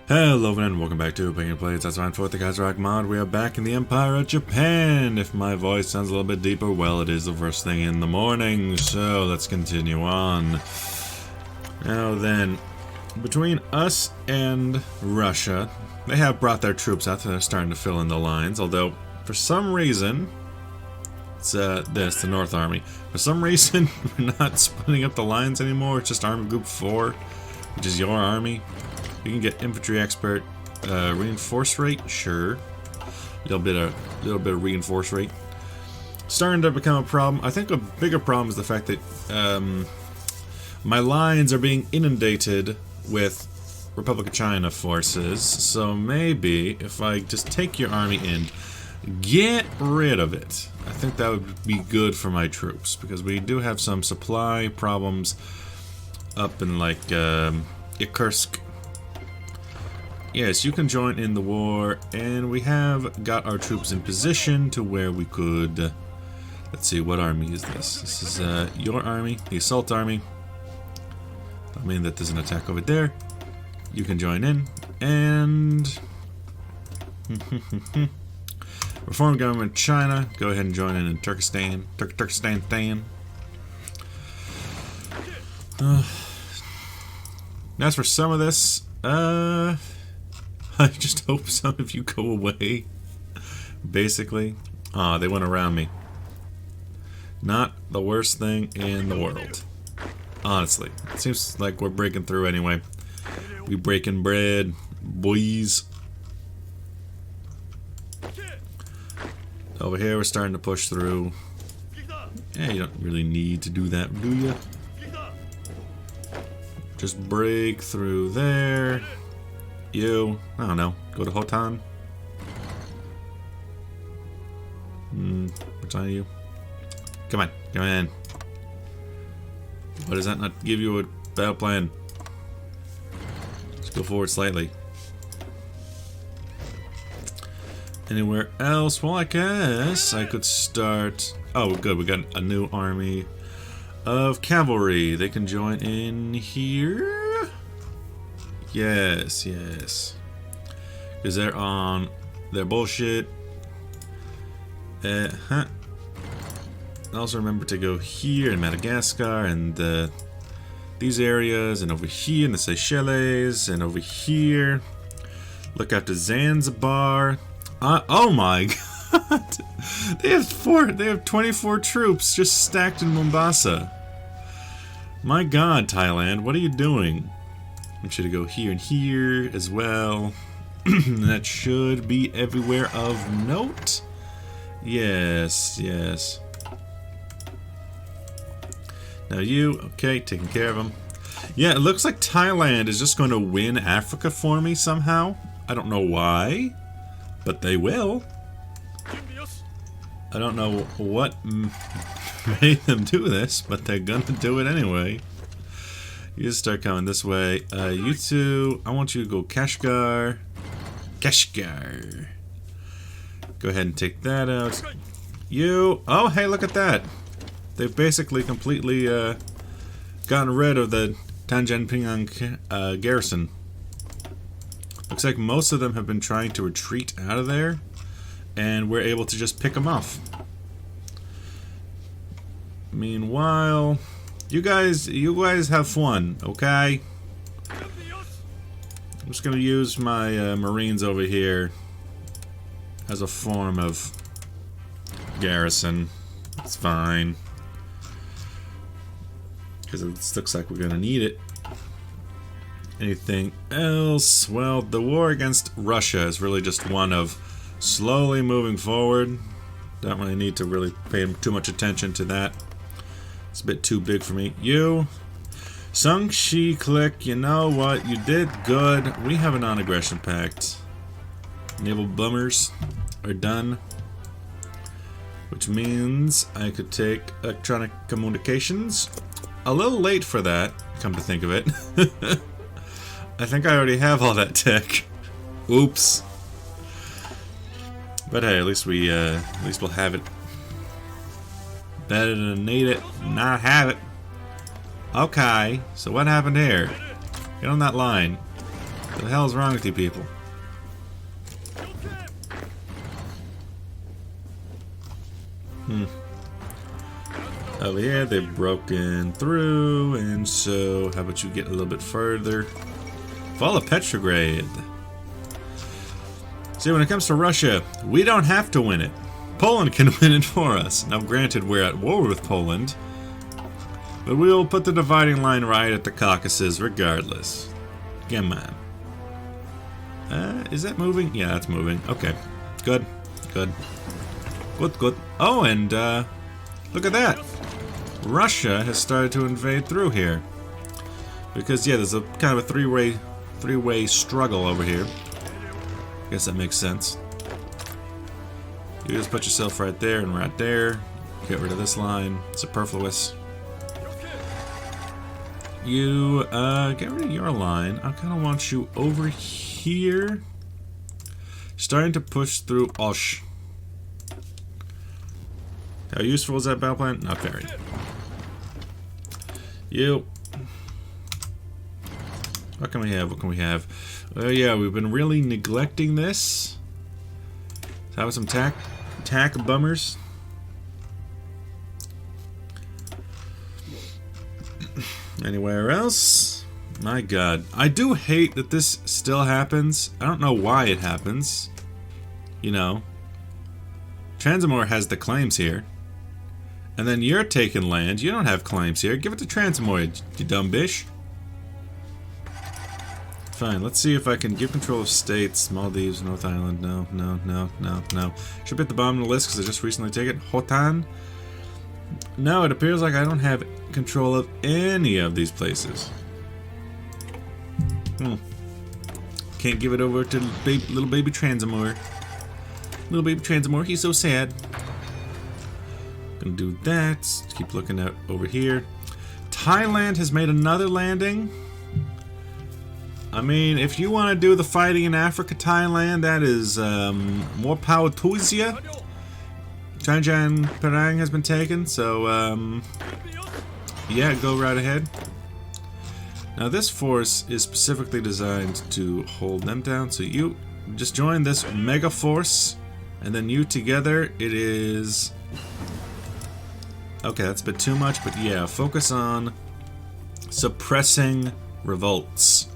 Hello and welcome back to Picking Plates. That's fine for the Kaiserreich mod. We are back in the Empire of Japan. If my voice sounds a little bit deeper, well, it is the first thing in the morning. So let's continue on. Now then, between us and Russia, they have brought their troops out. They're starting to fill in the lines. Although, for some reason, it's the North Army. For some reason, we're not splitting up the lines anymore. It's just Army Group 4, which is your army. You can get infantry expert, reinforce rate, sure. Little bit of reinforce rate. Starting to become a problem. I think a bigger problem is the fact that my lines are being inundated with Republic of China forces. So maybe if I just take your army in, get rid of it. I think that would be good for my troops because we do have some supply problems up in like Irkutsk. Yes, you can join in the war, and we have got our troops in position to where we could... Let's see, what army is this? This is your army, the assault army. I mean that there's an attack over there. You can join in, and... Reform government China, go ahead and join in Turkestan. Turkestan. As for some of this, I just hope some of you go away. Basically. Aw, they went around me. Not the worst thing in the world. Honestly. It seems like we're breaking through anyway. We breaking bread, boys. Over here we're starting to push through. Yeah, you don't really need to do that, do you? Just break through there. You, I don't know, go to Hotan. Which one are you? Come on, come in. Why does that not give you a battle plan? Let's go forward slightly. Anywhere else? Well, I guess I could start... Oh, good, we got a new army of cavalry. They can join in here. Yes. Because they're on their bullshit. And also remember to go here in Madagascar and these areas, and over here in the Seychelles, and over here. Look after Zanzibar. Oh my god! They have 24 troops just stacked in Mombasa. My god, Thailand, what are you doing? I'm sure to go here and here as well. That should be everywhere of note. Yes. Now you, okay, taking care of them. Yeah, it looks like Thailand is just going to win Africa for me somehow. I don't know why, but they will. I don't know what made them do this, but they're gonna do it anyway. You just start coming this way. You two, I want you to go Kashgar. Go ahead and take that out. You, oh hey, look at that. They've basically completely gotten rid of the Tanjung garrison. Looks like most of them have been trying to retreat out of there, and we're able to just pick them off. Meanwhile, you guys have fun, okay? I'm just gonna use my Marines over here as a form of garrison. It's fine. Because it looks like we're gonna need it. Anything else? Well, the war against Russia is really just one of slowly moving forward. Don't really need to really pay too much attention to that. It's a bit too big for me. You, Sung Shi Click, you know what? You did good. We have a non-aggression pact. Naval bombers are done. Which means I could take electronic communications. A little late for that, come to think of it. I think I already have all that tech. Oops. But hey, at least we'll have it. Better than need it, not have it. Okay, so what happened here? Get on that line. The hell's wrong with you people? Over here, they've broken through, and so how about you get a little bit further? Fall of Petrograd. See, when it comes to Russia, we don't have to win it. Poland can win it for us. Now, granted, we're at war with Poland, but we'll put the dividing line right at the Caucasus regardless. Come on. Is that moving? Yeah, that's moving. Okay. Good. Good. Good, good. Oh, and, look at that. Russia has started to invade through here. Because, yeah, there's a kind of a three-way struggle over here. I guess that makes sense. You just put yourself right there and right there. Get rid of this line. Superfluous. You, get rid of your line. I kind of want you over here. Starting to push through Osh. How useful is that battle plan? Not very. You. What can we have? What can we have? Oh yeah, we've been really neglecting this. Let's have some tack bummers. Anywhere else? My god. I do hate that this still happens. I don't know why it happens. You know. Transamore has the claims here. And then you're taking land. You don't have claims here. Give it to Transamore, you dumb bish. Fine, let's see if I can give control of states. Maldives, North Island. No, no, no, no, no. Should put the bottom of the list because I just recently take it. Hotan. No, it appears like I don't have control of any of these places. Can't give it over to little baby Transamore. Little baby Transamore, he's so sad. Gonna do that. Keep looking out over here. Thailand has made another landing. I mean, if you want to do the fighting in Africa, Thailand, that is more power to you. Chanjan Perang has been taken, so yeah, go right ahead. Now this force is specifically designed to hold them down, so you just join this mega force, and then you together, it is... Okay, that's a bit too much, but yeah, focus on suppressing revolts.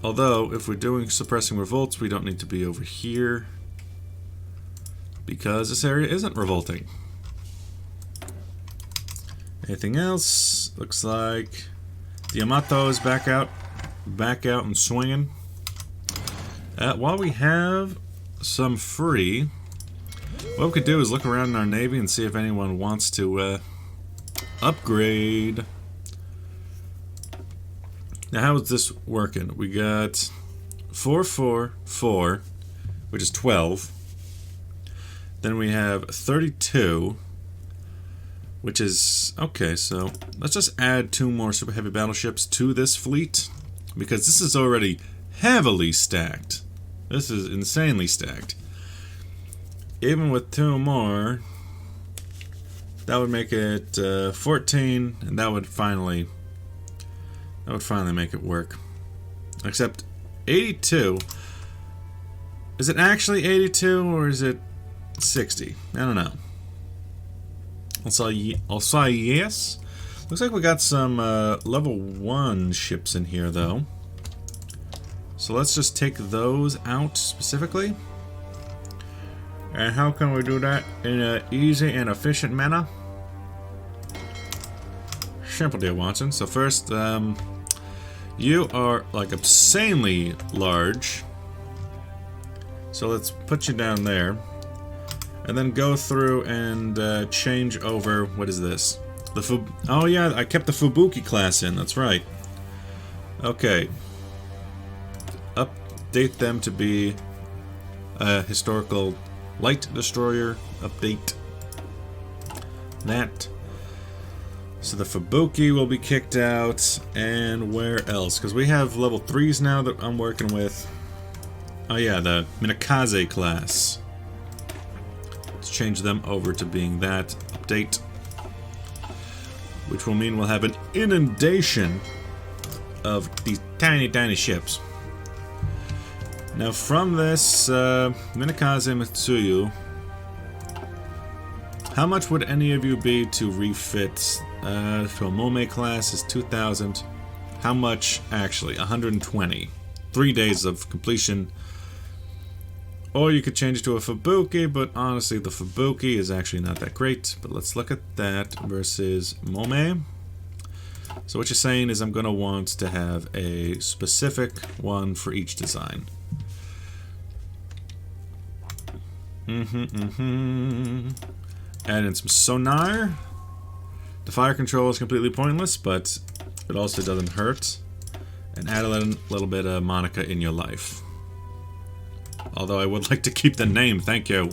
Although, if we're doing suppressing revolts, we don't need to be over here, because this area isn't revolting. Anything else? Looks like the Yamato is back out and swinging. While we have some free, what we could do is look around in our navy and see if anyone wants to upgrade. Now, how is this working? We got 4, 4, 4, which is 12. Then we have 32, which is... Okay, so let's just add 2 more super heavy battleships to this fleet, because this is already heavily stacked. This is insanely stacked. Even with 2 more, that would make it 14, and that would finally make it work. Except 82. Is it actually 82 or is it 60? I don't know. I'll say yes. Looks like we got some level 1 ships in here though. So let's just take those out specifically. And how can we do that in an easy and efficient manner? Simple, dear Watson. So first, you are like obscenely large. So let's put you down there. And then go through and change over, what is this? Oh yeah, I kept the Fubuki class in, that's right. Okay. Update them to be a historical light destroyer. Update that. So the Fubuki will be kicked out, and where else? Because we have level 3s now that I'm working with. Oh yeah, the Minakaze class. Let's change them over to being that. Update. Which will mean we'll have an inundation of these tiny, tiny ships. Now from this Minakaze Mitsuyu, how much would any of you be to refit to a Mome class is 2,000. How much actually? 120. 3 days of completion. Or you could change it to a Fubuki, but honestly the Fubuki is actually not that great. But let's look at that versus Mome. So what you're saying is I'm going to want to have a specific one for each design. Add in some sonar. The fire control is completely pointless, but it also doesn't hurt. And add a little bit of Monica in your life. Although I would like to keep the name, thank you.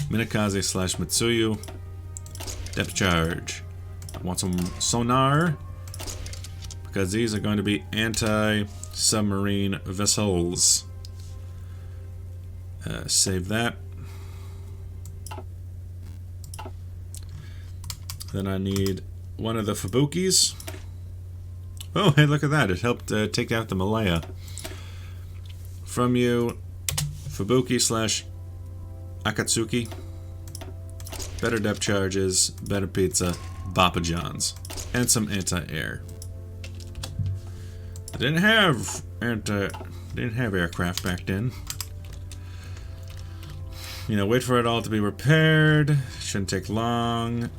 Minakaze / Mitsuyu. Depth charge. I want some sonar. Because these are going to be anti-submarine vessels. Save that. Then I need one of the Fubukis. Oh, hey, look at that. It helped take out the Malaya. From you, Fubuki / Akatsuki. Better depth charges, better pizza, Bappa John's. And some anti-air. They didn't have aircraft back then. You know, wait for it all to be repaired. Shouldn't take long.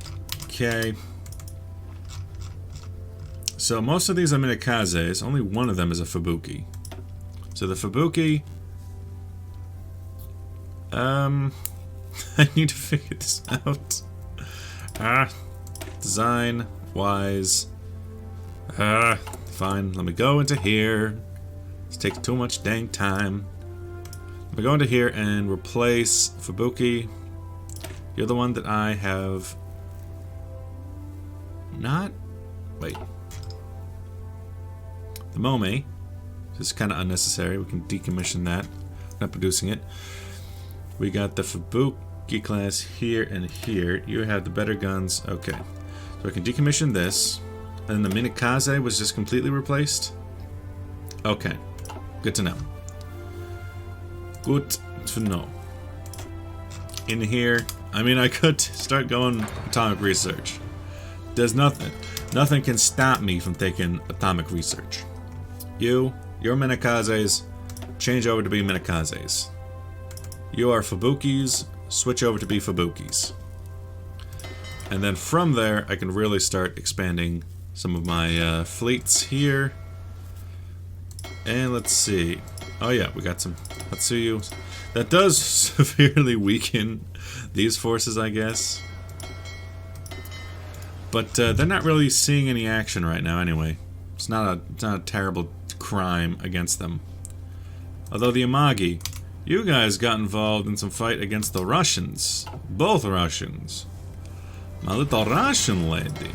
Okay. So most of these are Minakazes. Only one of them is a Fubuki. So the Fubuki... I need to figure this out. Design wise. Fine, let me go into here. This takes too much dang time. Let me go into here and replace Fubuki. You're the one that I have not... Wait. The Mome. This is kind of unnecessary. We can decommission that. Not producing it. We got the Fubuki class here and here. You have the better guns. Okay. So I can decommission this. And the Minakaze was just completely replaced? Okay. Good to know. Good to know. In here, I mean, I could start going atomic research. There's nothing. Nothing can stop me from taking atomic research. Your Minakazes, change over to be Minakazes. You are Fubukis, switch over to be Fubukis. And then from there, I can really start expanding some of my fleets here. And let's see. Oh yeah, we got some Hatsuyu. That does severely weaken these forces, I guess. But they're not really seeing any action right now anyway. It's not a terrible crime against them. Although the Amagi, you guys got involved in some fight against the Russians. Both Russians. My little Russian lady.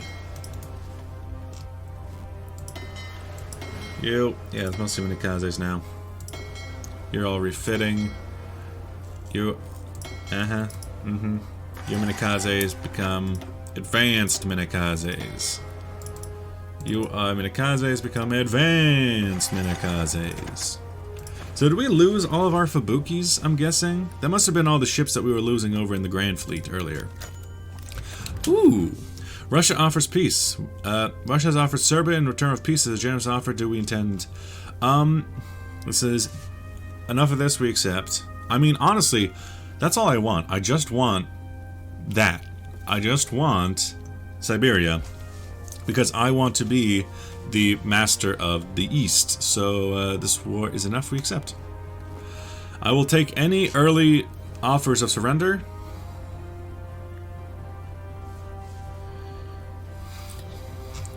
Yeah, it's mostly Minakazes now. You're all refitting. Your Minakazes become advanced Minakazes. You Minakazes become advanced Minakazes. So did we lose all of our Fubukis, I'm guessing? That must have been all the ships that we were losing over in the Grand Fleet earlier. Ooh! Russia offers peace. Russia has offered Serbia in return of peace as a generous offer. Do we intend... This is... Enough of this, we accept. I mean, honestly, that's all I want. I just want that. I just want Siberia. Because I want to be the master of the East. So this war is enough, we accept. I will take any early offers of surrender.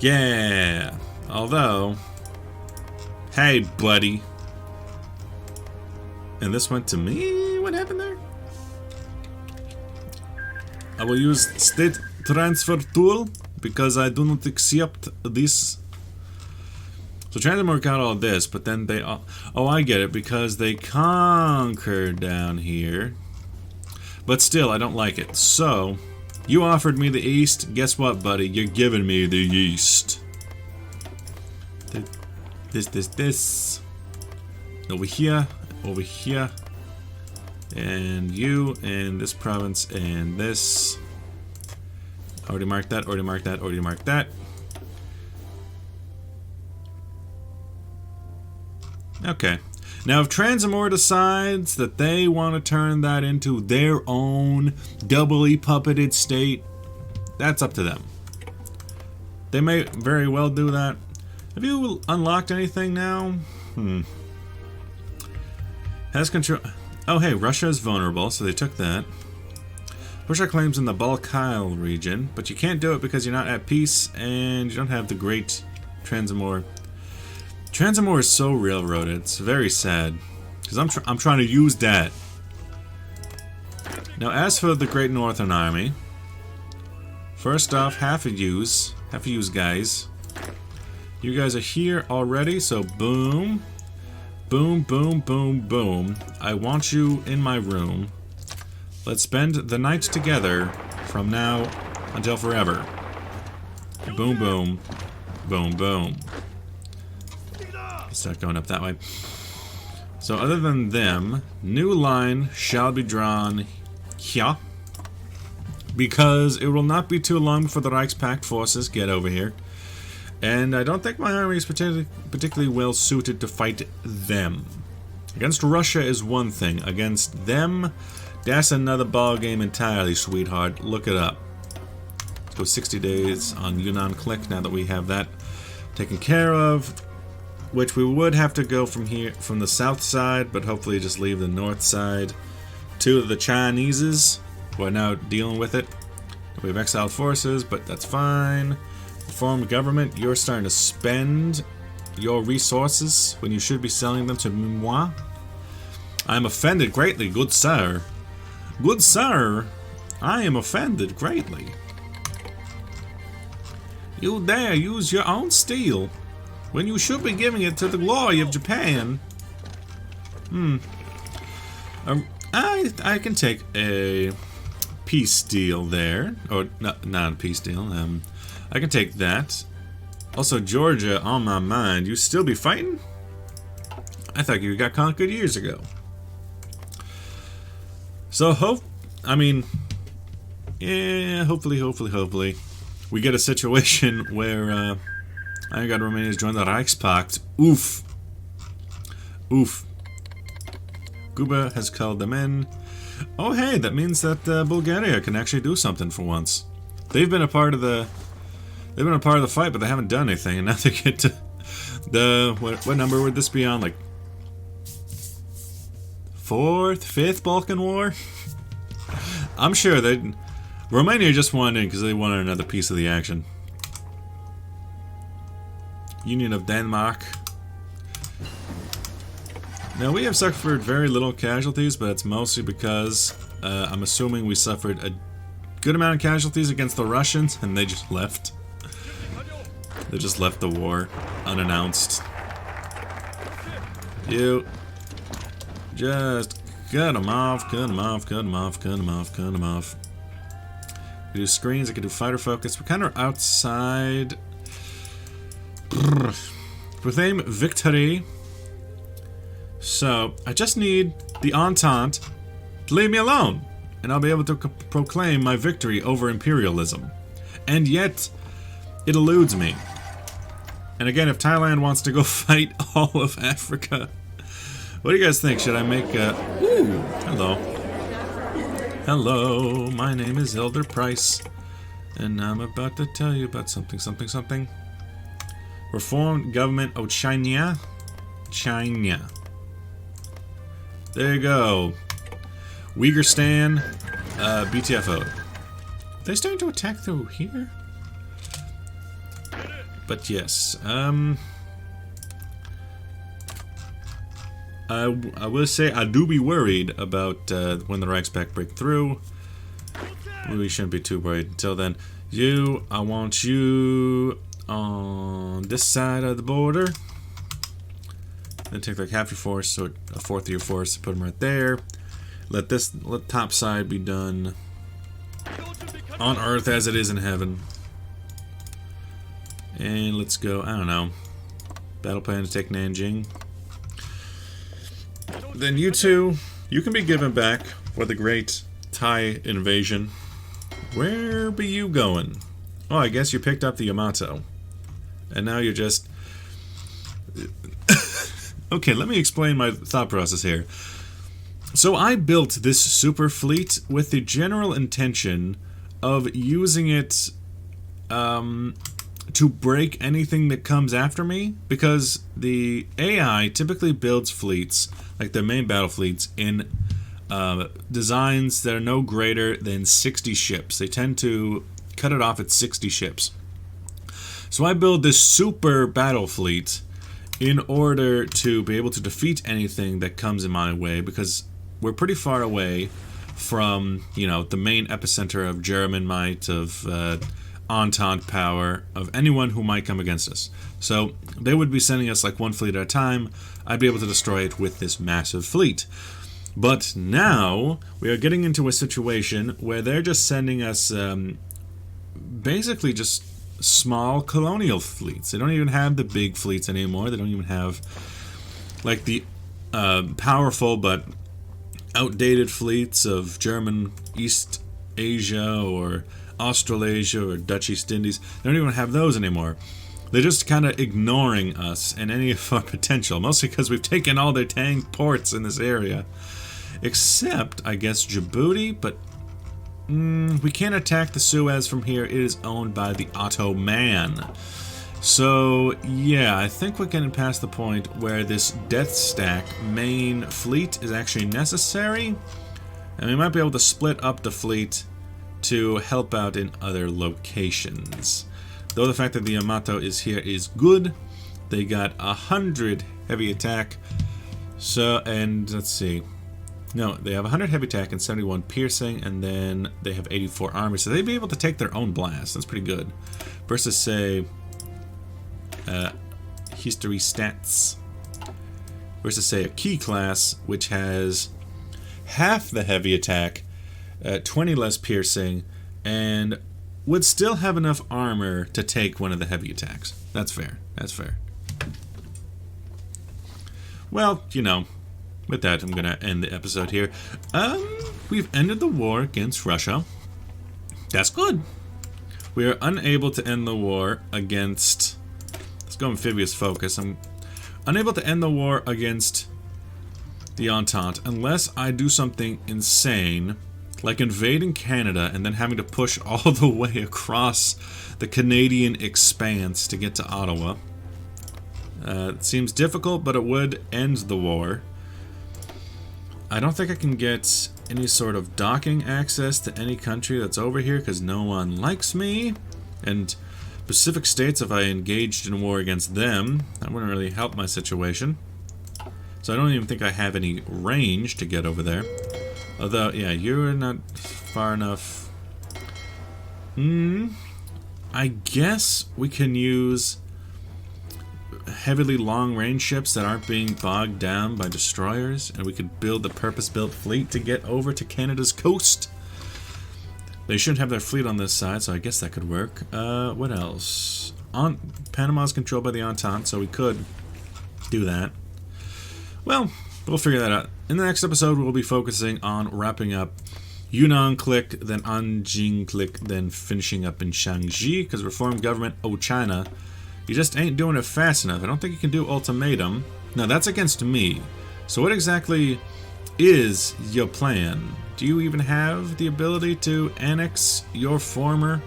Yeah. Although... Hey, buddy. And this went to me? What happened there? I will use state transfer tool because I do not accept this. So trying to work out all this, but then they all... Oh, I get it, because they conquered down here. But still, I don't like it. So, you offered me the East. Guess what, buddy? You're giving me the East. This. Over here, and you, and this province, and this. Already marked that, already marked that, already marked that. Okay. Now, if Transamore decides that they want to turn that into their own doubly puppeted state, that's up to them. They may very well do that. Have you unlocked anything now? Has control. Oh, hey, Russia is vulnerable, so they took that. Push our claims in the Balkyle region, but you can't do it because you're not at peace and you don't have the great Transamore. Transamore is so railroaded. It's very sad because I'm trying to use that. Now, as for the Great Northern Army, first off, half of yous guys. You guys are here already, so boom. Boom, boom, boom, boom. I want you in my room. Let's spend the night together from now until forever. Boom, boom. Boom, boom. Let's start going up that way. So other than them, new line shall be drawn here. Because it will not be too long before the Reichspakt forces get over here. And I don't think my army is particularly well suited to fight them. Against Russia is one thing. Against them, that's another ball game entirely, sweetheart. Look it up. Let's go 60 days on Yunnan Click now that we have that taken care of. Which we would have to go from here, from the south side, but hopefully just leave the north side to the Chineses, who are now dealing with it. We have exiled forces, but that's fine. Reformed government, you're starting to spend your resources when you should be selling them to moi. I am offended greatly, good sir. Good sir, I am offended greatly. You dare use your own steel when you should be giving it to the glory of Japan. I can take a peace deal there, or not a peace deal. I can take that. Also, Georgia on my mind. You still be fighting? I thought you got conquered years ago. So hopefully, we get a situation where I got Romania to join the Reichspakt. Oof. Oof. Cuba has called them in. Oh, hey, that means that Bulgaria can actually do something for once. They've been a part of the fight, but they haven't done anything, and now they get to the what number would this be on? Like 4th, 5th Balkan War? I'm sure Romania just wanted in because they wanted another piece of the action. Union of Denmark. Now, we have suffered very little casualties, but it's mostly because I'm assuming we suffered a good amount of casualties against the Russians, and they just left. They just left the war unannounced. You just cut them off, cut them off, cut them off, cut them off, cut them off. We do screens, I can do fighter focus. We're kind of outside. With aim victory. So, I just need the Entente to leave me alone, and I'll be able to proclaim my victory over imperialism. And yet, it eludes me. And again, if Thailand wants to go fight all of Africa, what do you guys think? Should I make a... Ooh, hello. Hello, my name is Elder Price, and I'm about to tell you about something. Reformed government of China. China. There you go. Uyghur BTFO. Are they starting to attack through here? But yes, I will say I do be worried about when the Reichspakt break through. We shouldn't be too worried until then. I want you on this side of the border. Then take like half your force, so a fourth of your force, put them right there. Let top side be done on Earth as it is in heaven. And let's go, I don't know, Battle plan to take Nanjing. Then you two, you can be given back for the great Thai invasion. Where be you going? Oh, I guess you picked up the Yamato. And now you're just... Okay, let me explain my thought process here. So I built this super fleet with the general intention of using it to break anything that comes after me, because the AI typically builds fleets, like their main battle fleets, in designs that are no greater than 60 ships. They tend to cut it off at 60 ships. So I build this super battle fleet in order to be able to defeat anything that comes in my way, because we're pretty far away from, you know, the main epicenter of German might, of Entente power, of anyone who might come against us. So they would be sending us like one fleet at a time. I'd be able to destroy it with this massive fleet. But now we are getting into a situation where they're just sending us basically just small colonial fleets. They don't even have the big fleets anymore. They don't even have like the powerful but outdated fleets of German East Asia or Australasia or Dutch East Indies. They don't even have those anymore. They're just kind of ignoring us and any of our potential, mostly because we've taken all their tank ports in this area. Except, I guess, Djibouti, but we can't attack the Suez from here. It is owned by the Ottoman. So, yeah, I think we're getting past the point where this Death Stack main fleet is actually necessary. And we might be able to split up the fleet to help out in other locations. Though the fact that the Yamato is here is good. They got 100 heavy attack. So, and let's see. No, they have 100 heavy attack and 71 piercing, and then they have 84 armor, so they'd be able to take their own blast. That's pretty good. Versus, say, history stats. Versus, say, a key class, which has half the heavy attack, 20 less piercing, and would still have enough armor to take one of the heavy attacks. That's fair. That's fair. Well, you know, with that, I'm going to end the episode here. We've ended the war against Russia. That's good. We are unable to end the war against... Let's go amphibious focus. I'm unable to end the war against the Entente unless I do something insane, like invading Canada and then having to push all the way across the Canadian expanse to get to Ottawa. It seems difficult, but it would end the war. I don't think I can get any sort of docking access to any country that's over here because no one likes me. And Pacific states, if I engaged in war against them, that wouldn't really help my situation. So I don't even think I have any range to get over there. Although, yeah, you're not far enough. I guess we can use heavily long-range ships that aren't being bogged down by destroyers, and we could build a purpose-built fleet to get over to Canada's coast. They shouldn't have their fleet on this side, so I guess that could work. What else? Panama's controlled by the Entente, so we could do that. Well, we'll figure that out. In the next episode, we'll be focusing on wrapping up Yunnan Click, then Anjing Click, then finishing up in Shaanxi, because reform government, oh China, you just ain't doing it fast enough. I don't think you can do ultimatum. Now, that's against me. So what exactly is your plan? Do you even have the ability to annex your former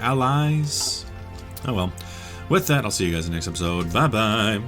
allies? Oh well. With that, I'll see you guys in the next episode. Bye-bye.